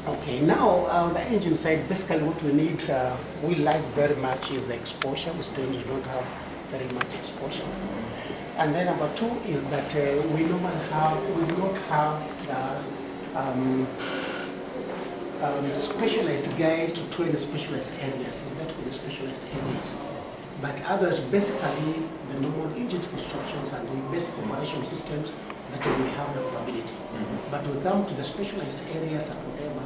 Okay, now on the engine side, basically what we need, we like very much is the exposure. We still don't have very much exposure. And then number two is that we do not have the specialized guys to train specialized areas, and that could be specialized areas. But others, basically, the normal engine constructions and the basic operation systems that we have the capability. But we come to the specialized areas and whatever,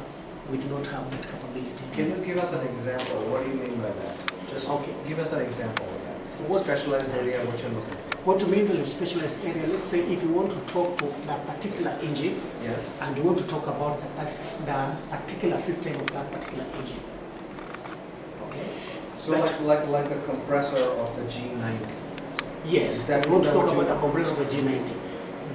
we do not have that capability. Can you give us an example? What do you mean by that? Just okay. Give us an example of that. What specialized area, what you're looking for? What do you mean by specialized area? Let's say if you want to talk to that particular engine, yes, and you want to talk about the particular system of that particular engine. Okay. So like the compressor of the G90. Yes, that we want to talk about the compressor of the G90.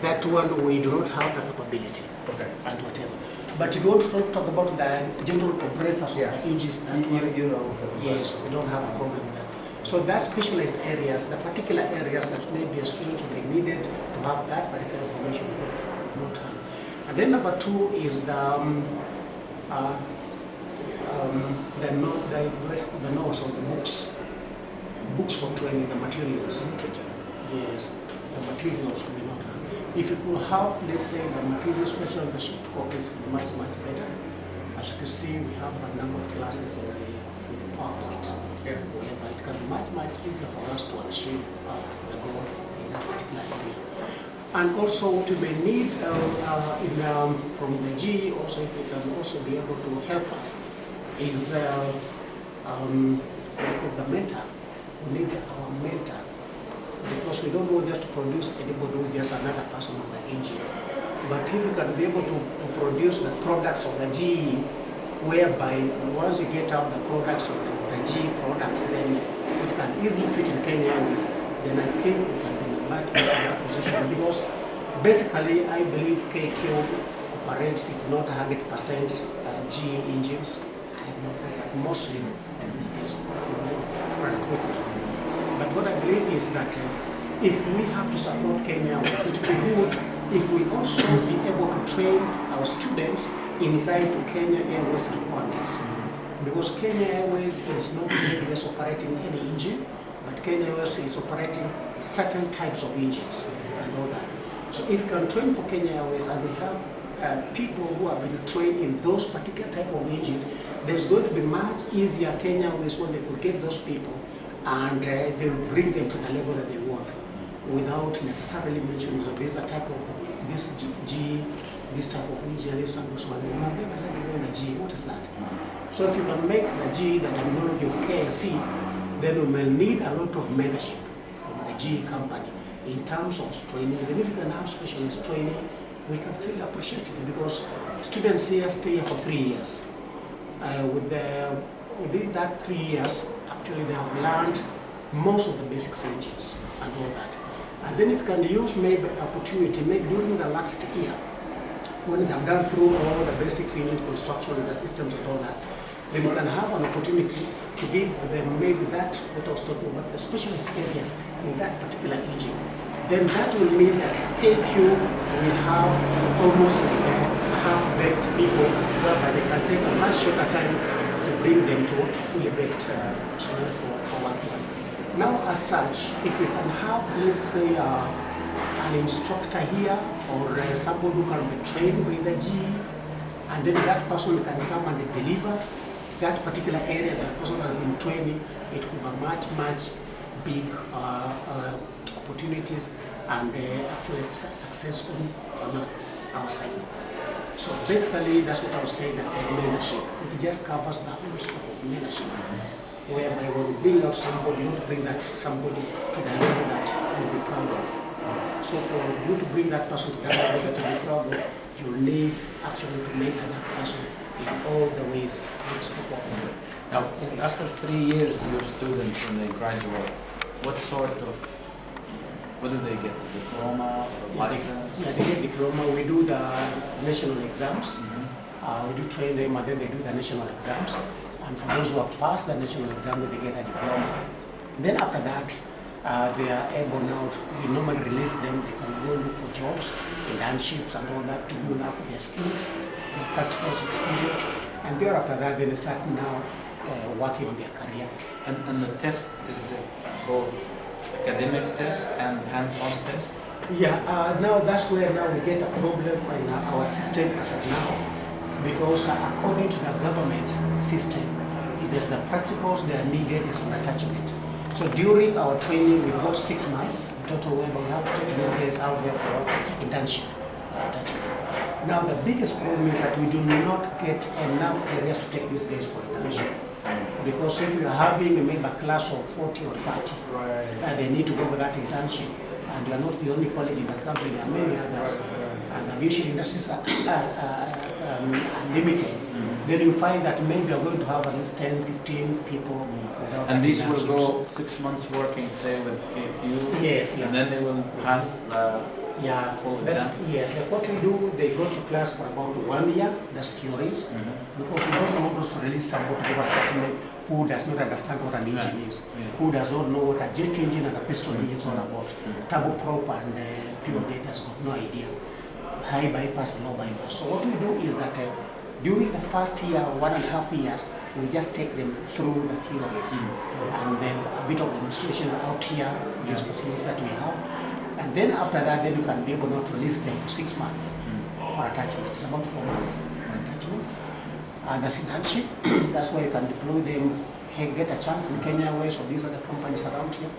That one we do not have the capability. Okay. And whatever. But if you want to talk about the general compressors of the engines, that you know. Yes, we don't have a problem there. So that specialized areas, the particular areas that maybe a student will be needed to have that particular information, we don't have. And then number two is the notes or the books for training, the materials. Yes, the materials we not have. If you could have, let's say, the materials, especially the soft copies, much better. As you can see, we have a number of classes already with PowerPoint. Yeah. Whereby it can be much easier for us to achieve the goal in that particular area. And also, what you may need from the G, also if we can also be able to help us, is the mentor. We need our mentor, because we don't want just to produce anybody who is just another person of the engine. But if you can be able to produce the products of the G, whereby once you get out the products of the G products, then it can easily fit in Kenya Airways, then I think we can be in a much better position, because basically I believe KQ operates, if not 100%, G engines. I have not heard that mostly in this case run quickly. But what I believe is that if we have to support Kenya Airways, it would be good if we also be able to train our students in line to Kenya Airways requirements. Because Kenya Airways is not really just operating any engine, but Kenya Airways is operating certain types of engines and all that. So if you can train for Kenya Airways and we have people who have been trained in those particular type of engines, there's going to be much easier Kenya Airways when they could get those people and they will bring them to the level that they want without necessarily mentioning so this type of this type of engine, this and this one. You have never heard of the G. What is that? So if you can make the G the terminology of KSC, then we will need a lot of mentorship from the G company in terms of training. And if you can have specialist training, we can still appreciate it, because students here stay here for 3 years. Within that 3 years, actually they have learned most of the basic engines and all that. And then if you can use maybe opportunity, maybe during the last year, when they have gone through all the basics engine construction and the systems and all that, then you can have an opportunity to give them maybe that, what I was talking about, the specialist areas in that particular engine. Then that will mean that KQ will have almost like half-baked people, whereby they can take a much shorter time to bring them to fully baked personnel for working. Now, as such, if we can have, let's say, an instructor here or somebody who can be trained with the G, and then that person can come and deliver that particular area that person has been training, it could be much big opportunities and actually success on our side. So basically, that's what I was saying, that mentorship. It just covers the whole scope of mentorship, whereby when you bring out somebody, you want to bring that somebody to the level that you'll be proud of. So for you to bring that person to the level that you'll be proud of, you need actually to mentor that person in all the ways. Now, after 3 years, your students, when they graduate, what do they get? The diploma or license? Yeah, they get diploma. We do the national exams. We do train them, and then they do the national exams. And for those who have passed the national exam, they get a diploma. Then after that, they are able now, we normally release them, they can go look for jobs, internships and all that to build up their skills, their practical experience, and thereafter that then they start now working in their career. And the test is both academic test and hands-on test? Yeah, now that's where now we get a problem in our system as of now, because according to the government system, is that the practicals that are needed is on attachment. So during our training, we've got 6 months total where we have to take these guys out there for internship. Attachment. Now the biggest problem is that we do not get enough areas to take these guys for internship. Because if you are having maybe a class of 40 or 30, they need to go for that internship. And you are not the only college in the country, there are many others. And the aviation industries are limited. Then you find that maybe you're going to have at least 10, 15 people. And these will go 6 months working, say, with KQ? Yes, yeah. And then they will pass the full exam? Yes, like what we do, they go to class for about 1 year, that's theories, because we don't want us to release somebody to give attachment who does not understand what an engine is, who does not know what a jet engine and a piston engine is all about. Turboprop and pure jet has got no idea. High bypass, low bypass. So what we do is that during the first year, 1.5 years, we just take them through the theories and then a bit of demonstration out here, these facilities that we have. And then after that, then you can be able not to release them for 6 months for attachment. It's about 4 months for attachment. And that's internship. That's where you can deploy them, get a chance in Kenya Airways or these other companies around here.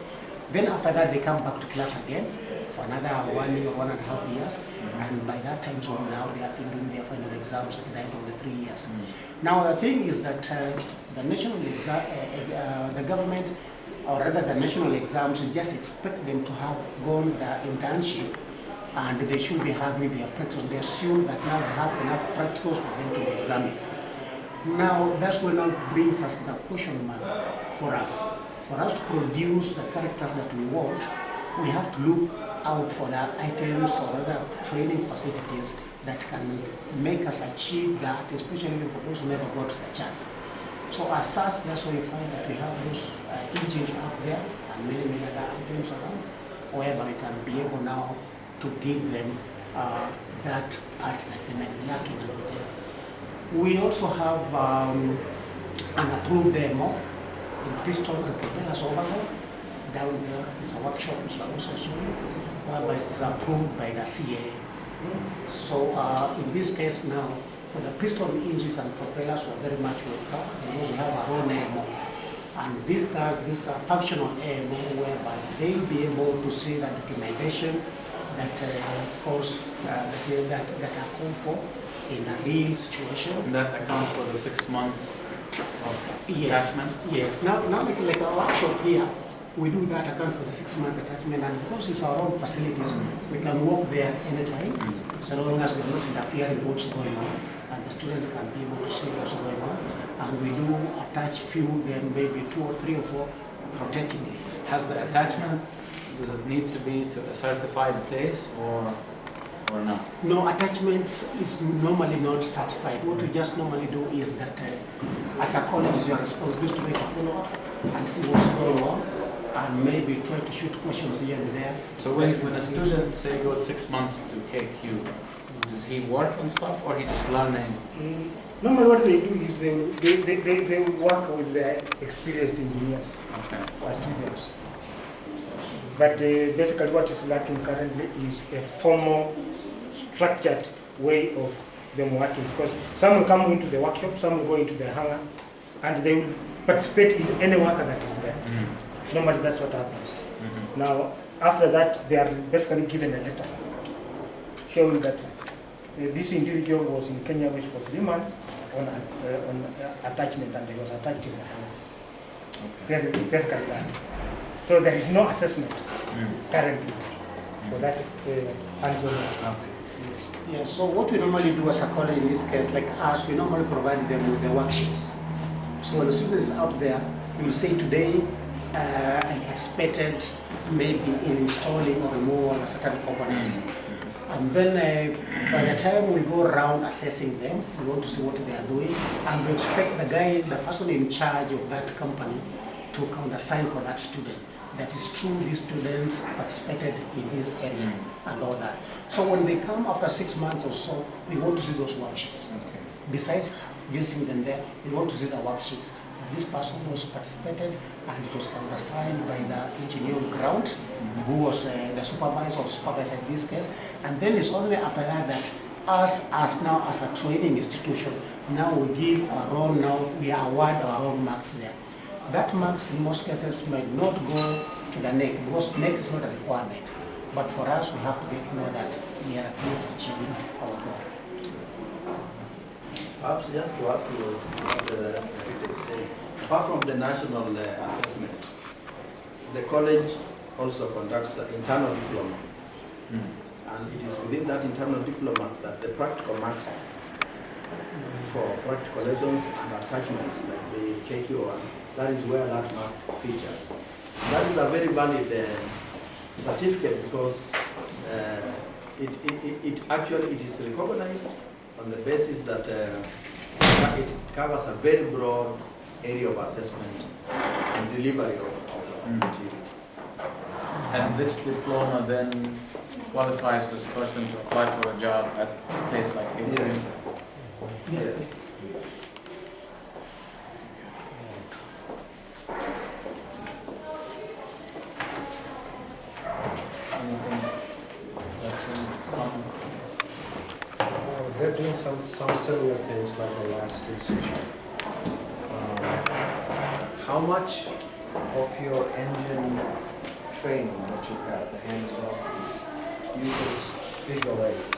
Then after that, they come back to class again for another 1 year, 1.5 years. And by that time, so now they are doing their final exams at the end of the 3 years. Now the thing is that the national exam, the government, or rather the national exams, we just expect them to have gone the internship and they should be having their practicals. They assume that now they have enough practicals for them to examine. Now that's what now brings us the question mark for us. For us to produce the characters that we want, we have to look out for the items or other training facilities that can make us achieve that, especially for those who never got the chance. So as such, that's why you find that we have those engines out there and many, many other items around, whereby we can be able now to give them that part that they might be lacking and whatever. We also have an approved demo in piston and propellers overhaul. Down there is a workshop which I also show you, whereby it's approved by the CA. So in this case now, for the piston engines and propellers were very much welcome because we have our own AMO. And these cars, these are functional AMO whereby they'll be able to see the documentation that that are called for in a real situation. And that accounts for the 6 months of attachment? Yes. Now like our workshop here, we do that account for the 6 months attachment, and because it's our own facilities, we can walk there at any time, so long as we're not interfering with what's going on, and the students can be able to see what's going on. And we do attach few, then maybe 2 or 3 or 4 rotatingly. Has the attachment, does it need to be to a certified place or not? No, attachments is normally not certified. What we just normally do is that as a college, it's your responsibility to make a follow-up and see what's going on, and maybe try to shoot questions here and there. So when a student, say, goes 6 months to KQ, does he work on stuff or he just learning? Normally what they do is they work with the experienced engineers or students. But basically what is lacking currently is a formal, structured way of them working. Because some will come into the workshop, some will go into the hangar, and they will participate in any worker that is there. Normally that's what happens. Now, after that, they are basically given a letter showing that this individual was in Kenya Airways for 3 months on attachment, and he was attached in the hangar. Basically that. So there is no assessment currently for that hands-on. Yes. Yeah, so what we normally do as a college in this case, like us, we normally provide them with the worksheets. So when the students out there, you will say today, I expected maybe in installing or removal certain components. And then by the time we go around assessing them, we want to see what they are doing, and we expect the person in charge of that company to countersign for that student. that is true these students participated in this area and all that. So when they come after 6 months or so, we want to see those worksheets. Okay. Besides visiting them there, we want to see the worksheets. This person also participated, and it was assigned by the engineer on ground, who was the supervisor or supervisor in this case. And then it's only after that that us as a training institution, now we give our own, we award our own marks there. That marks in most cases might not go to the NEC, because NEC is not a requirement. But for us, we have to get to know that we are at least achieving our goal. Perhaps just to add to what the director is saying, apart from the national assessment, the college also conducts an internal diploma. And it is within that internal diploma that the practical marks for practical lessons and attachments, like the KQ1, that is where that mark features. That is a very valid certificate, because it actually is recognized on the basis that it covers a very broad area of assessment and delivery of material. And this diploma then qualifies this person to apply for a job at a place like it. Yes. Yes. Anything that's in this common? They're doing some similar things like the last institution. How much of your engine training that you have, the hands-on piece, uses visual aids?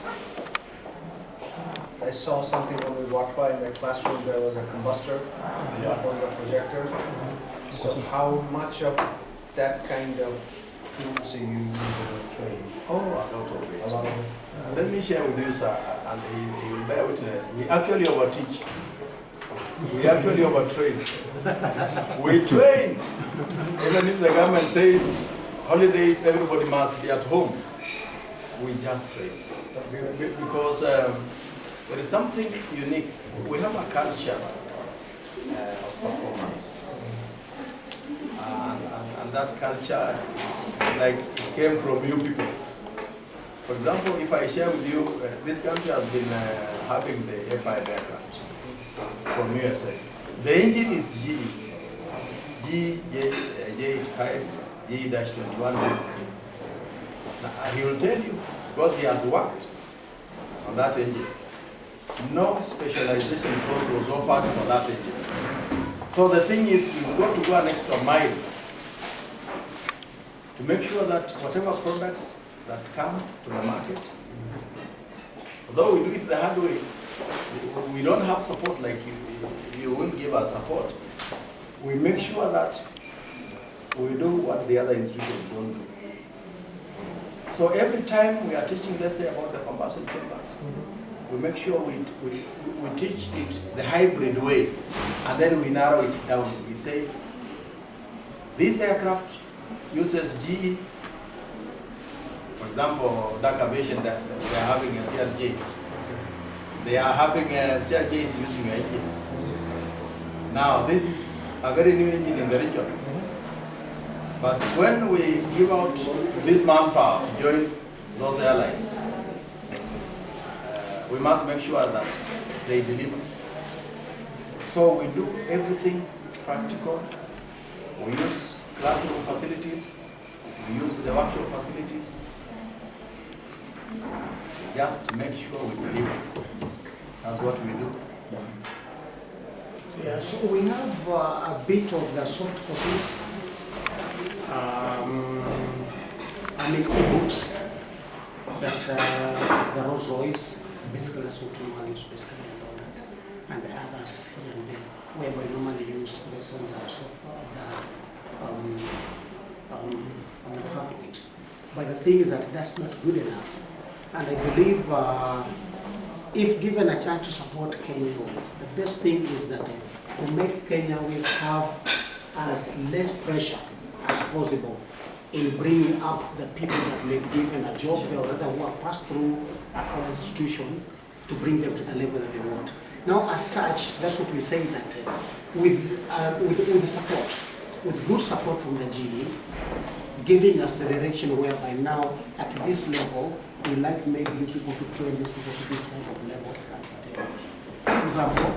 I saw something when we walked by in the classroom, there was a combustor up on the projector. So how much of that kind of tools are you using in training? Oh, a lot of it. A lot of it? Let me share with you, sir, and he will bear witness. We actually overteach. We actually overtrain. We train. Even if the government says holidays, everybody must be at home, we just train. Because there is something unique. We have a culture of performance. And that culture is like it came from you people. For example, if I share with you, this country has been having the F5 aircraft from USA. The engine is J85, J-21. He will tell you, because he has worked on that engine. No specialization course was offered for that engine. So the thing is, we've got to go an extra mile to make sure that whatever products that come to the market, although we do it the hard way, we don't have support like you won't give us support. We make sure that we do what the other institutions don't do. So every time we are teaching, let's say, about the combustion chambers, we make sure we teach it the hybrid way, and then we narrow it down. We say, this aircraft uses GE. For example, Dark Aviation, they are having a CRJ. They are having a CRJ is using an engine. Now, this is a very new engine in the region. But when we give out this manpower to join those airlines, we must make sure that they deliver. So we do everything practical. We use classroom facilities. We use the workshop facilities. Just to make sure we deliver. That's what we do. Yeah, so we have a bit of the soft copies. I mean, books that the Rolls Royce, basically that's what we normally use, basically, and all that, and the others here and there, where we normally use based on the soft, on the PowerPoint. But the thing is that that's not good enough, and I believe if given a chance to support Kenya Airways, the best thing is that to make Kenya Airways have as less pressure as possible in bringing up the people that may be given a job there, or rather who have passed through our institution, to bring them to the level that they want. Now, as such, that's what we say, that with the support, with good support from the GE, giving us the direction whereby now at this level, we like maybe you people to train these people to this type of level. For example,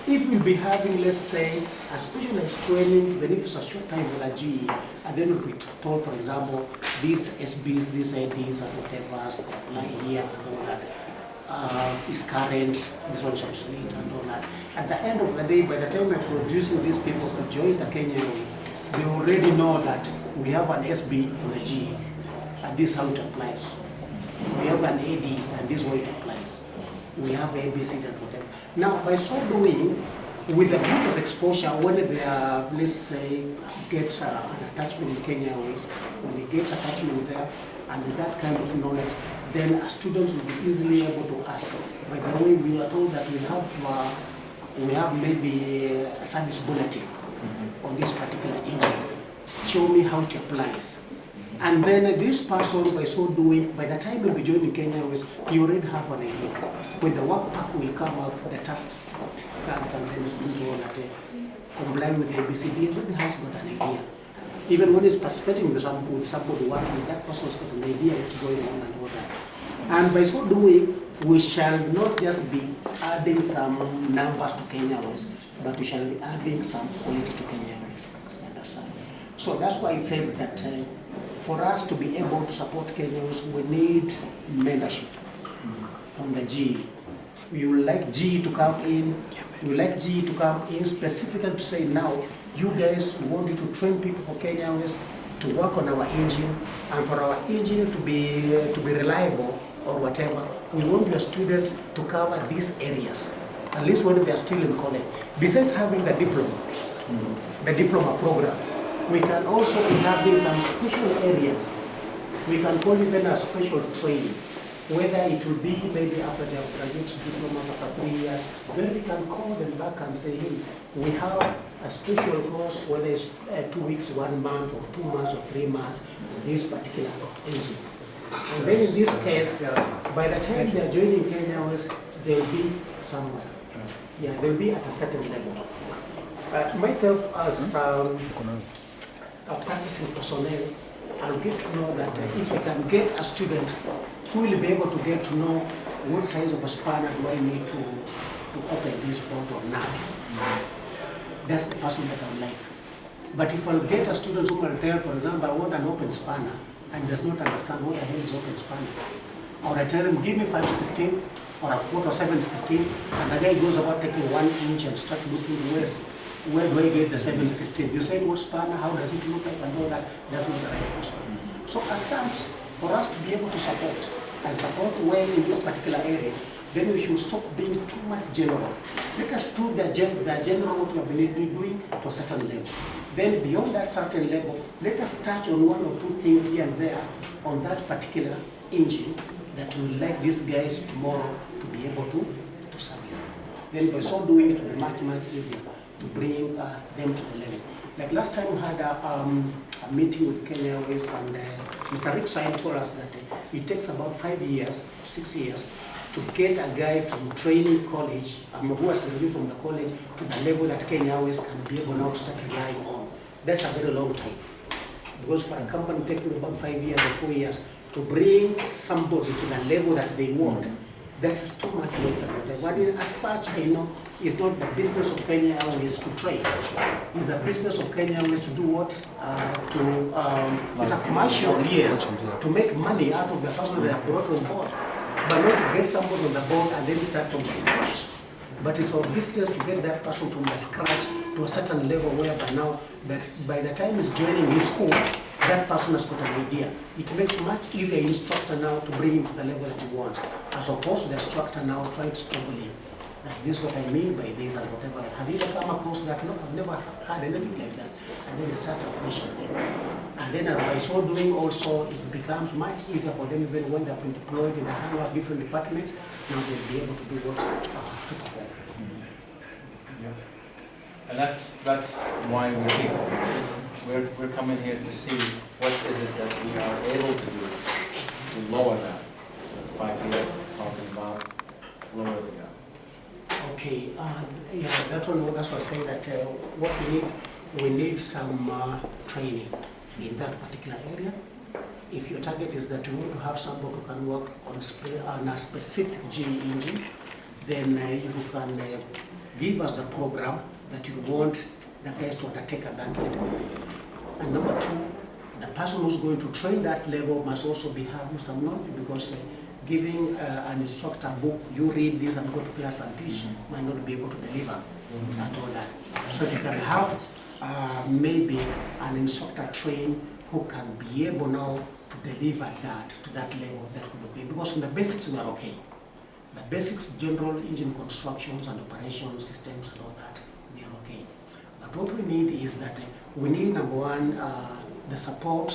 if we'll be having, let's say, a specialized training, even if it's a short time with a GE, and then we'll be told, for example, these SBs, these IDs, and whatever, apply here and all that. Is current, this one's obsolete and all that. At the end of the day, by the time we're producing these people to join the Kenya Airways, they already know that we have an SB on the GE, and this is how it applies. We have an AD, and this is how it applies. We have ABC and whatever. Now, by so doing, with a bit of exposure, when they are, let's say, get an attachment in Kenya Airways, when they get attachment there, and with that kind of knowledge, then students will be easily able to ask. By the way, we were told that we have maybe a service bulletin on this particular engine. Show me how it applies. And then this person, by so doing, by the time he'll be joining Kenya Airways, you already have an idea. When the work pack will come out, the tasks comes and then it's going to all that comply with the ABCD, everybody has got an idea. Even when he's participating with somebody working, that person's got an idea what's going on and all that. And by so doing, we shall not just be adding some numbers to Kenya Airways, but we shall be adding some quality to Kenya Airways. Understand? So that's why I said that for us to be able to support Kenya Airways, we need mentorship from the GE. We would like GE to come in. We would like GE to come in specifically to say now, you guys, we want you to train people for Kenya Airways to work on our engine, and for our engine to be reliable or whatever. We want your students to cover these areas, at least when they are still in college. Besides having the diploma program, we can also be having some special areas. We can call it then a special training, whether it will be maybe after they have graduated diplomas after 3 years, then we can call them back and say, hey, we have a special course, whether it's 2 weeks, 1 month, or 2 months, or 3 months, for this particular engine. And then in this case, by the time they are joining Kenya Airways, they'll be somewhere. Yeah, they'll be at a certain level. Myself, as a practicing personnel, I'll get to know that if I can get a student who will be able to get to know what size of a spanner do I need to open this bolt or nut. That's the person that I would like. But if I'll get a student who will tell, for example, I want an open spanner and does not understand what the hell is open spanner, or I tell him, give me 5/16 or a quarter 7/16, and the guy goes about taking 1 inch and start looking where do I get the 7/16? You say what spanner, how does it look like, and all that. That's not the right person. So as such, for us to be able to support and support well in this particular area, then we should stop being too much general. Let us do the general what we have been doing to a certain level. Then beyond that certain level, let us touch on 1 or 2 things here and there on that particular engine that will like these guys tomorrow to be able to service. Then by so doing, it will be much, much easier to bring them to the level. Like last time we had a meeting with Kenya Airways, and Mr. Rick Sain told us that it takes about 5 years, 6 years to get a guy from training college, who has graduated from the college, to the level that Kenya Airways can be able now to start relying on. That's a very long time. Because for a company taking about 5 years or 4 years to bring somebody to the level that they want, that's too much waste. But as such, it's not the business of Kenya Airways to trade. It's the business of Kenya Airways to do what? It's a commercial, yes, to make money out of the person they have brought on board. But not to get somebody on the board and then start from the scratch. But it's our business to get that person from the scratch to a certain level whereby now, that by the time he's joining his school, that person has got an idea. It makes much easier instructor now to bring him to the level that he wants, as opposed to the instructor now trying to struggle him. Like, this is what I mean by this and whatever. Have you ever come across that? No, I've never had anything like that. And then it starts afresh again. And then by so doing also, it becomes much easier for them even when they've been deployed in the hand of different departments. Now they'll be able to do what to perform. And that's why we're here. We're coming here to see what is it that we are able to do to lower that 5-year talking about, lower the gap. Okay, yeah, that's what I say that what we need, we need some training in that particular area. If your target is that you want to have somebody who can work on a specific GE engine, then if you can give us the program that you want the guys to undertake at that level. And number two, the person who's going to train that level must also have some knowledge, because giving an instructor a book, you read this and go to class and teach, might not be able to deliver and all that. So if you can have maybe an instructor trained who can be able now to deliver that to that level, that would be okay. Because in the basics we are okay. The basics, general engine constructions and operation systems and all that, we are okay. But what we need is that we need, number one, the support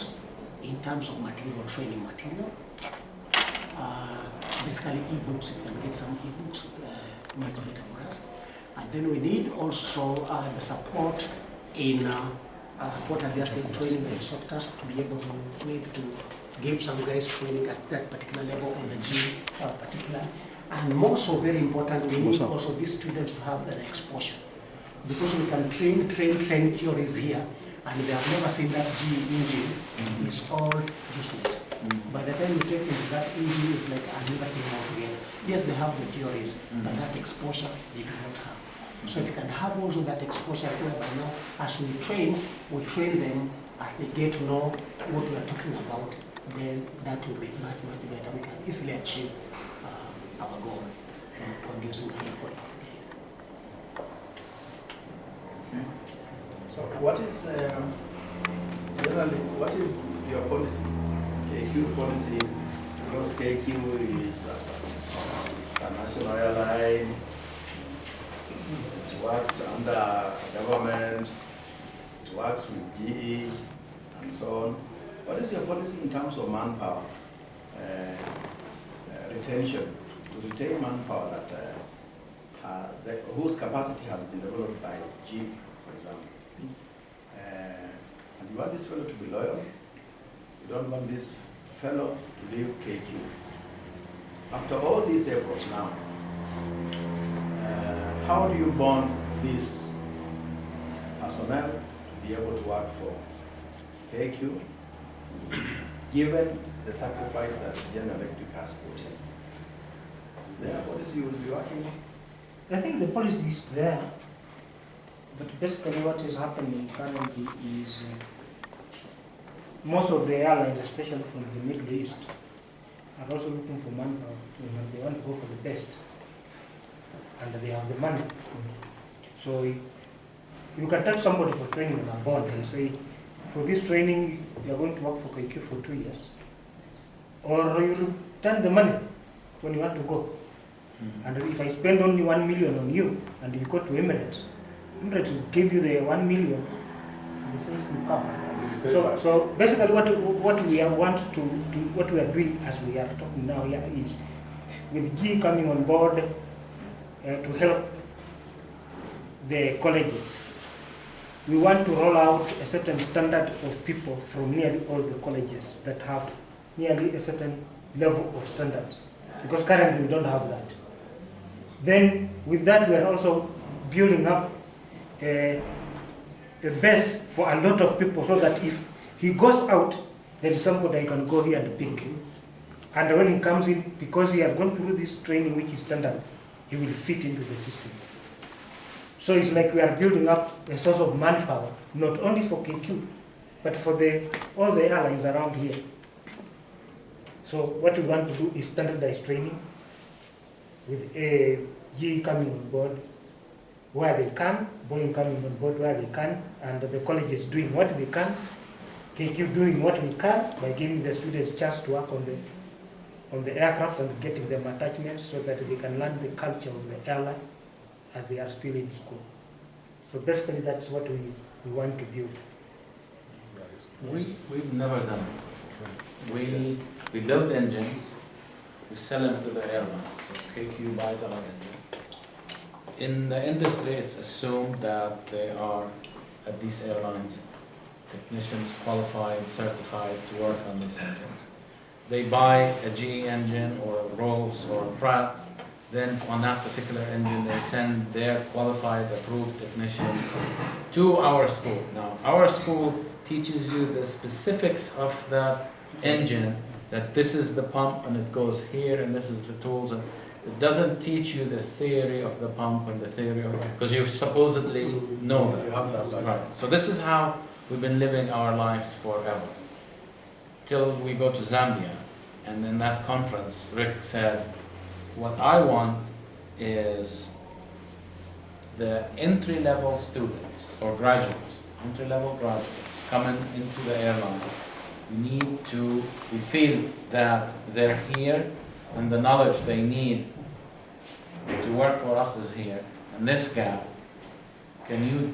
in terms of material, training material. Basically e-books, if we can get some e-books, much better for us. And then we need also the support in what I just said, training the instructors to be able to maybe to give some guys training at that particular level on the G particular. And more so, very important, we need also these students to have an exposure. Because we can train theories here, and they have never seen that G engine, it's all useless. By the time you take into that engine, it's like another thing altogether. Yes, they have the theories, but that exposure they do not have. So if you can have also that exposure, whereby now, as we train them as they get to know what we are talking about, then that will be much, much better. We can easily achieve our goal in producing high qualified players. So what is, generally, what is your policy, KQ policy? Because KQ is a national airline, it works under government, it works with GE, and so on. What is your policy in terms of manpower, retention, to retain manpower that whose capacity has been developed by GE, for example? And you want this fellow to be loyal. You don't want this fellow to leave KQ. After all these efforts now, how do you bond this personnel to be able to work for KQ, given the sacrifice that General Electric has put in? Is there a policy you will be working on? I think the policy is there, but basically what is happening currently is most of the airlines, especially from the Middle East, are also looking for manpower. They want to go for the best, and they have the money. So you can tell somebody for training on a board and say, for this training, you are going to work for KQ for 2 years. Or you return the money when you want to go. And if I spend only 1 million on you, and you go to Emirates will give you the 1 million, and it says you come. So basically what we are doing as we are talking now here is, with G coming on board to help the colleges, we want to roll out a certain standard of people from nearly all the colleges that have nearly a certain level of standards, because currently we don't have that. Then with that, we are also building up a base for a lot of people, so that if he goes out, there is somebody I can go here and pick. And when he comes in, because he has gone through this training which is standard, he will fit into the system. So it's like we are building up a source of manpower, not only for KQ, but for all the airlines around here. So what we want to do is standardized training, with GE coming on board where they can, Boeing coming on board where they can, and the colleges doing what they can, KQ doing what we can by giving the students chance to work on the aircraft and getting them attachments so that they can learn the culture of the airline as they are still in school. So basically that's what we want to build. We've never done it. We build engines, we sell them to the airlines. So KQ buys our engine. In the industry, it's assumed that they are, at these airlines, technicians qualified, certified to work on these engines. They buy a GE engine or a Rolls or a Pratt, then on that particular engine, they send their qualified, approved technicians to our school. Now, our school teaches you the specifics of the engine, that this is the pump and it goes here and this is the tools. And it doesn't teach you the theory of the pump and the theory of, because you supposedly know You that. have that. Right. So this is how we've been living our lives forever. Till we go to Zambia, and in that conference, Rick said, what I want is the entry-level students or graduates, entry-level graduates coming into the airline, we feel that they're here and the knowledge they need to work for us is here. And this gap, can you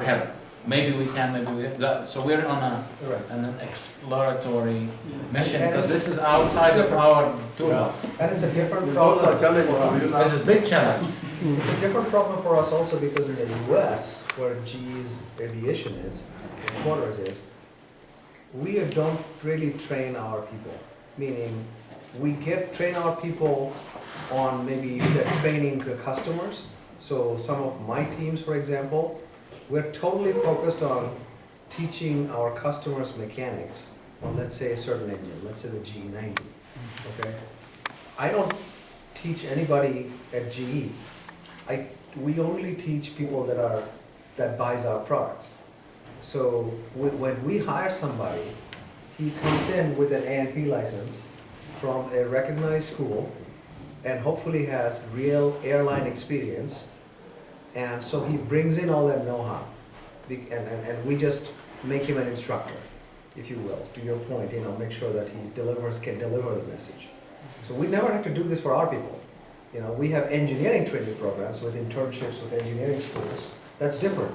help? Maybe we can, so we're on an exploratory mission, because this is outside of our toolbox. And it's a different It's also a problem challenge for for us. you now. It's a big challenge. It's a different problem for us also because in the US, where GE's aviation is, headquarters is, we don't really train our people. Meaning, we train our people on maybe they're training the customers. So some of my teams, for example, we're totally focused on teaching our customers mechanics on, let's say, a certain engine, let's say the GE90, okay? I don't teach anybody at GE. We only teach people that buys our products. So when we hire somebody, he comes in with an A&P license from a recognized school and hopefully has real airline experience. And so he brings in all that know-how, and we just make him an instructor, if you will, to your point, make sure that he can deliver the message. So we never have to do this for our people. We have engineering training programs with internships with engineering schools. That's different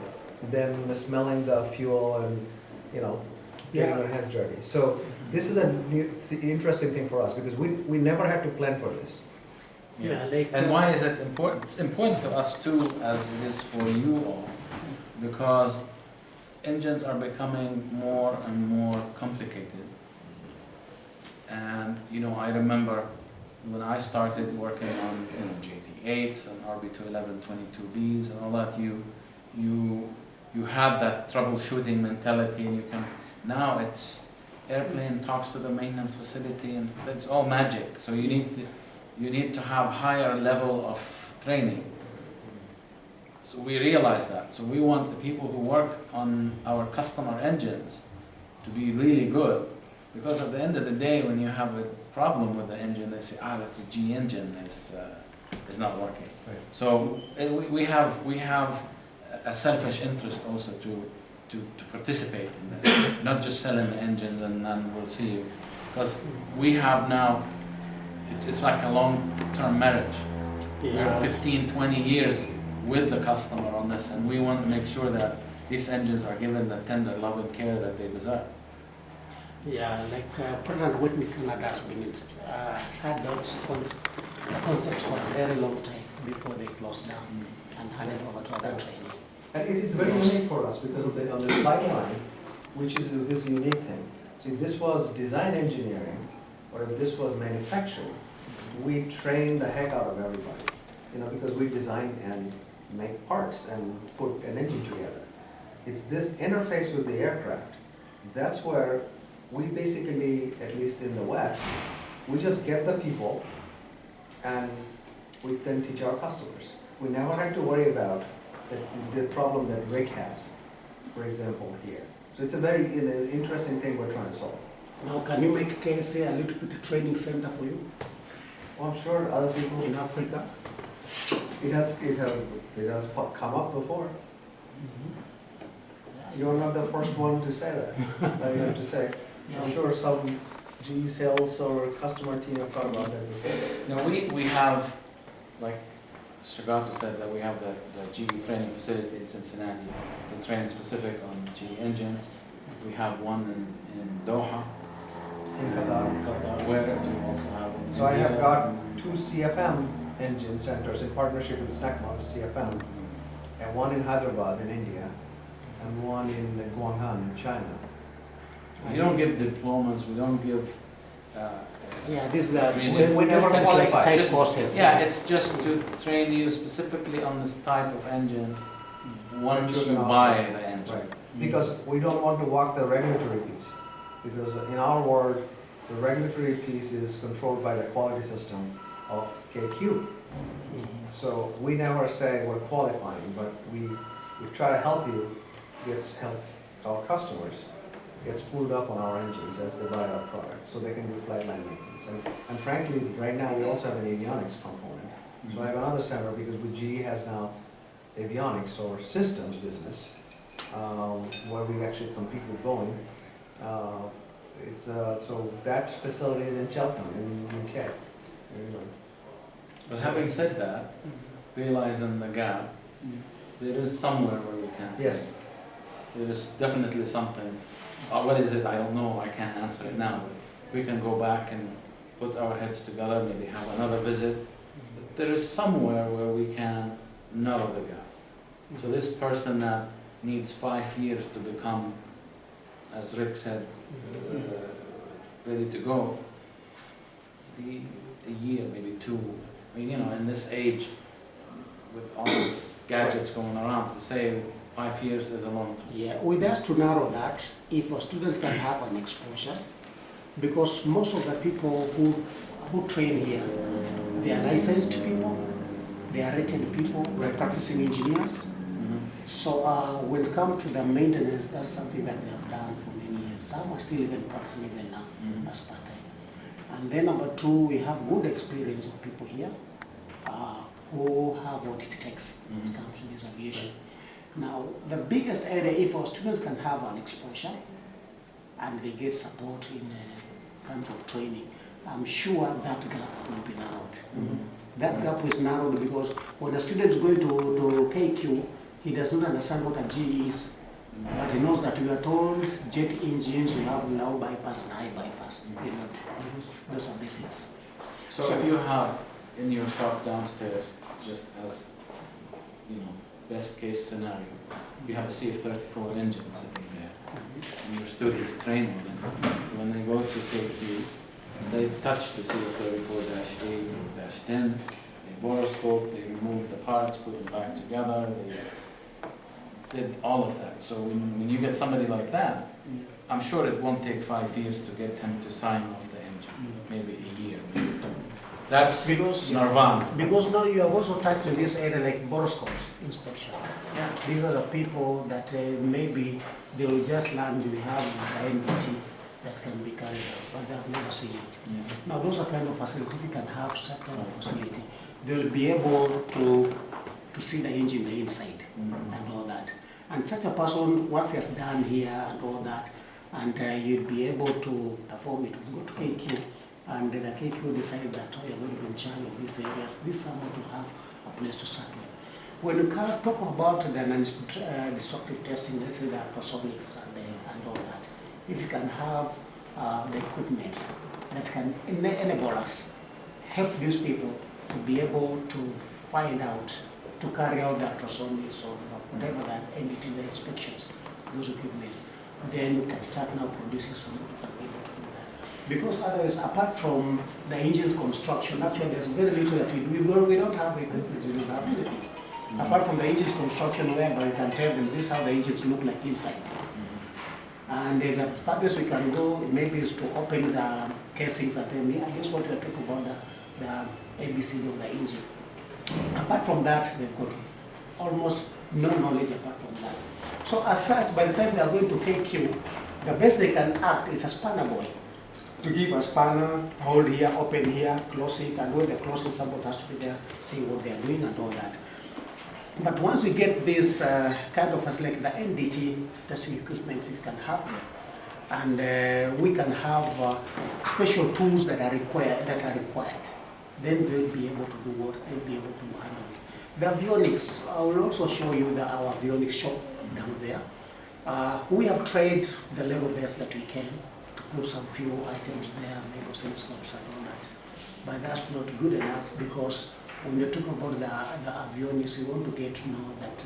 than smelling the fuel and, getting our hands dirty. So this is an interesting thing for us because we never had to plan for this. Yeah, And why is it important? It's important to us too, as it is for you all, because engines are becoming more and more complicated. And I remember when I started working on JT8s and RB211 22Bs and all that, you had that troubleshooting mentality, and now it's airplane talks to the maintenance facility and it's all magic. So you need to have higher level of training. So we realize that. So we want the people who work on our customer engines to be really good, because at the end of the day, when you have a problem with the engine, they say, that's a G engine, is not working. Right. So we have a selfish interest also to participate in this, not just selling the engines and then we'll see you, because we have now. It's like a long-term marriage. We're 15, 20 years with the customer on this, and we want to make sure that these engines are given the tender love and care that they deserve. Yeah, like President Whitney Canada has had those concepts for a very long time before they closed down and handed over to other training. And it's very unique for us because of on the pipeline, which is this unique thing. So if this was design engineering, or if this was manufacturing, we train the heck out of everybody, because we design and make parts and put an engine together. It's this interface with the aircraft. That's where we basically, at least in the West, we just get the people and we then teach our customers. We never had to worry about the problem that Rick has, for example, here. So it's a very interesting thing we're trying to solve. Now, can you make KSA a little bit training center for you Well, I'm sure other people, in Africa? it has come up before. You're not the first one to say that. I have to say. I'm sure some GE sales or customer team have thought about that before. Now we have, like Shagato said, that we have the GE training facility in Cincinnati to train specific on GE engines. We have one in Doha. In Qatar. Where do you also have? In So I have India? got 2 CFM engine centers in partnership with SNACMA, CFM, and one in Hyderabad in India, and one in Guanghan in China. We don't give diplomas, we don't give Yeah, this is I mean, we never it's qualified like type courses. Yeah, it's just to train you specifically on this type of engine once you buy the engine. Right, because we don't want to walk the regulatory piece. Because in our world, the regulatory piece is controlled by the quality system of KQ. So we never say we're qualifying, but we try to help you, help our customers, gets pulled up on our engines as they buy our products, so they can do flight line maintenance. And frankly, right now, we also have an avionics component. So I have another center, because with GE has now avionics or systems business, where we actually compete with Boeing. So that facility is in Cheltenham, in the UK. But having said that, realizing the gap, there is somewhere where we can. Yes. There is definitely something. What is it? I don't know. I can't answer it now. But we can go back and put our heads together, maybe have another visit. But there is somewhere where we can narrow the gap. So this person that needs 5 years to become, as Rick said, ready to go, maybe a year, maybe 2. I mean, in this age, with all these gadgets going around, to say 5 years is a long time. Yeah, with us to narrow that, if our students can have an exposure, because most of the people who train here, they are licensed people, they are rated people, they are practicing engineers. So when it comes to the maintenance, that's something that they have done for many years. Some are still even practicing even now as part-time. And then number 2, we have good experience of people here who have what it takes when it comes to this aviation. Now, the biggest area, if our students can have an exposure and they get support in terms of training, I'm sure that gap will be narrowed. That gap is narrowed because when a student is going to KQ, he does not understand what a G is, but he knows that we are told jet engines, we have low bypass and high bypass. Those are basics. So if you have in your shop downstairs, just as best case scenario, you have a CF-34 engine sitting there, and your students training them. When they go to KQ, they've touched the CF-34-8 or -10, they boroscope, they remove the parts, put them back together, they did all of that. So when you get somebody like that, I'm sure it won't take 5 years to get him to sign off the engine, maybe a year, maybe 2. That's Nirvana. Because now you have also touched in this area like boroscopes inspection. Yeah. These are the people that maybe they will just learn you have the NBT that can be carried out, but they have never seen it. Yeah. Now those are kind of facilities. If you can have such kind of facility, they will be able to see the engine, the inside, and all that. And such a person, once he has done here and all that, and you'll be able to perform it, go to KQ, and the KQ decide that you're going to be in charge of these areas. This is someone to have a place to start with. When you talk about the non-destructive testing, let's say the ultrasonics and all that, if you can have the equipment that can enable us, help these people to be able to find out, to carry out the ultrasonics or whatever that NDT, the inspections, those equipments, then we can start now producing something to be able to do that. Because otherwise, apart from the engine's construction, actually there's very little that we do. We don't have the equipment, we don't have anything. Apart from the engine's construction, whereby you can tell them this is how the engines look like inside. And the farthest we can go maybe is to open the casings and then, I guess what we are talking about, the ABC of the engine. Apart from that, they've got almost no knowledge apart from that. So as such, by the time they are going to KQ, the best they can act is a spanner boy. To give a spanner, hold here, open here, close it, and when they close it, somebody has to be there, see what they are doing and all that. But once we get this kind of as like the NDT testing equipment, if you can have them, and we can have special tools that are required, then they'll be able to do what they'll be able to handle it. The avionics, I will also show you our avionics shop down there. We have tried the level best that we can to put some few items there, maybe oscilloscopes and all that. But that's not good enough because when you talk about the avionics, you want to get to know that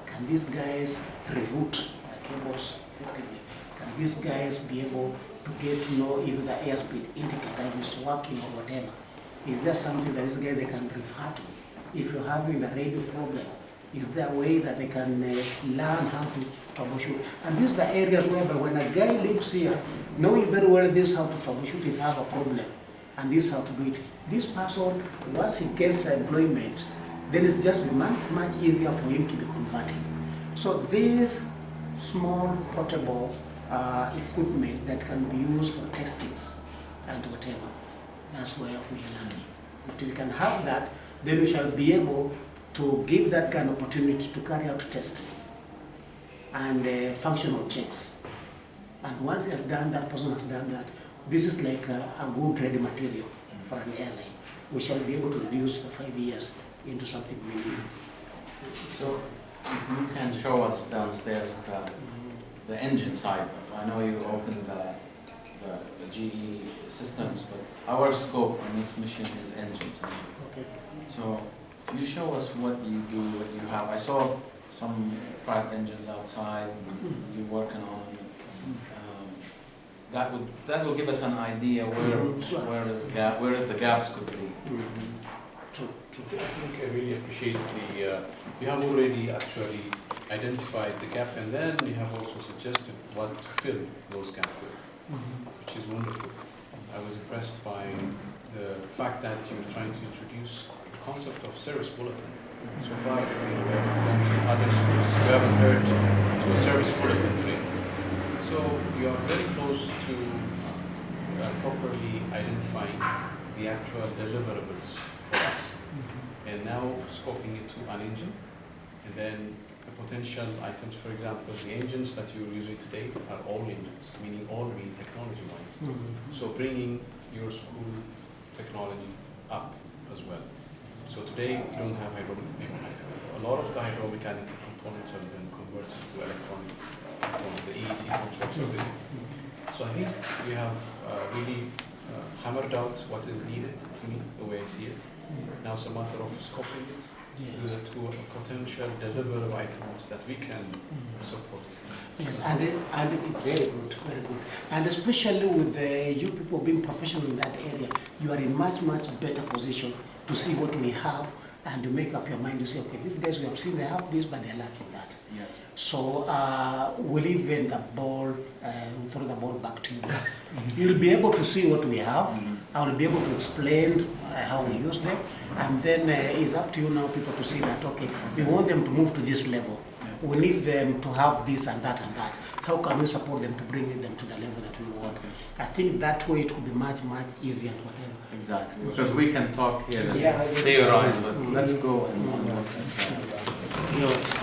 can these guys reroute the cables effectively? Can these guys be able to get to know if the airspeed indicator is working or whatever. Is there something that this guy they can refer to? If you're having the radio problem, is there a way that they can learn how to troubleshoot? And these are the areas where when a guy lives here, knowing very well this is how to troubleshoot if you have a problem, and this is how to do it. This person, once he gets employment, then it's just much easier for him to be converted. So this small portable equipment that can be used for testings and whatever, that's where we are learning. But if we can have that, then we shall be able to give that kind of opportunity to carry out tests and functional checks. And once he has done that, person has done that, this is like a good ready material for an airline. We shall be able to reduce the 5 years into something minimal. So if you can show us downstairs the engine side. I know you opened the GE systems, but our scope on this mission is engines. Okay. So if you show us what you do, what you have. I saw some Pratt engines outside you're working on. That will give us an idea where the gaps could be. I think I really appreciate you have already actually identified the gap, and then you have also suggested what to fill those gaps with, which is wonderful. I was impressed by the fact that you're trying to introduce the concept of service bulletin. So far, we have gone to other schools. We haven't heard to a service bulletin today. So we are very close to properly identifying the actual deliverables for us, and now scoping it to an engine, and then the potential items. For example, the engines that you're using today are all engines, meaning all real technology-wise. So bringing your school technology up as well. So today we don't have a lot of the hydromechanical components have been converted to electronic components, the EEC controls everything. So I think we have really hammered out what is needed to me, the way I see it. Now it's a matter of scoping it to potential deliverable items that we can support. Yes, and very good, very good. And especially with you people being professional in that area, you are in much better position to see what we have and to make up your mind. You say, okay, these guys we have seen they have this, but they're lacking that. Yeah. So we'll even the ball, we'll throw the ball back to you. You'll be able to see what we have. I will be able to explain how we use them, and then it's up to you now, people, to see that, okay, we want them to move to this level. We need them to have this and that and that. How can we support them to bring them to the level that we want? Okay. I think that way it could be much easier and whatever. Exactly. Because we can talk here and Yeah, theorize, but let's go and look at that.